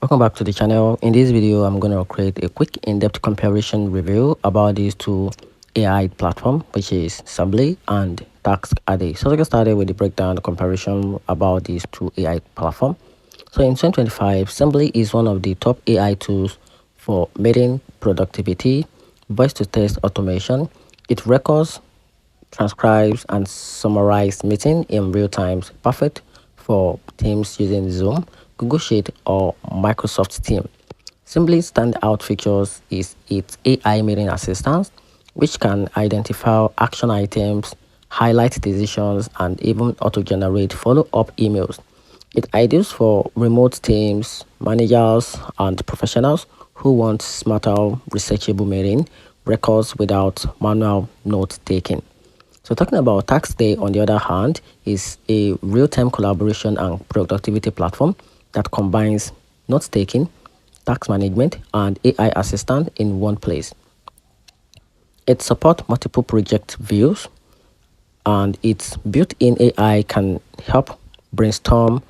Welcome back to the channel. In this video, I'm going to create a quick in-depth comparison review about these two AI platforms, which is Sembly and Taskade. So let's get started with the breakdown comparison about these two AI platforms. So in 2025, Sembly is one of the top AI tools for meeting productivity, voice-to-text automation. It records, transcribes, and summarizes meeting in real time, perfect for teams using Zoom, Google Sheet, or Microsoft Teams. Sembly's standout features is its AI meeting assistant, which can identify action items, highlight decisions, and even auto-generate follow-up emails. It ideal for remote teams, managers, and professionals who want smarter, researchable meeting records without manual note-taking. So talking about Taskade, on the other hand, is a real-time collaboration and productivity platform that combines note-taking, task management, and AI assistant in one place. It supports multiple project views, and its built-in AI can help brainstorm,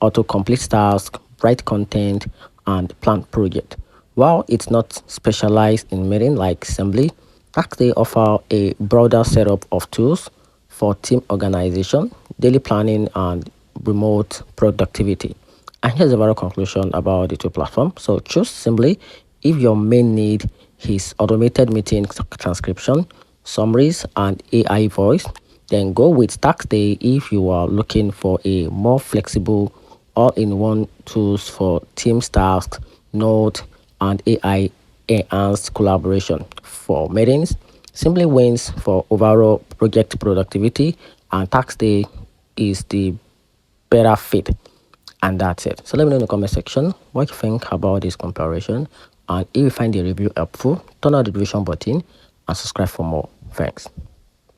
auto-complete tasks, write content, and plan project. While it's not specialized in meeting like Sembly, Taskday offer a broader setup of tools for team organization, daily planning, and remote productivity. And here's a overall conclusion about the two platforms. So choose Sembly if your main need is automated meeting transcription, summaries, and AI voice. Then go with Taskday if you are looking for a more flexible all-in-one tools for Teams tasks, note, and AI enhanced collaboration. For meetings, Simply wins for overall project productivity, and Taskday is the better fit. And that's it. So let me know in the comment section what you think about this comparison, and if you find the review helpful, turn on the notification button and subscribe for more. Thanks.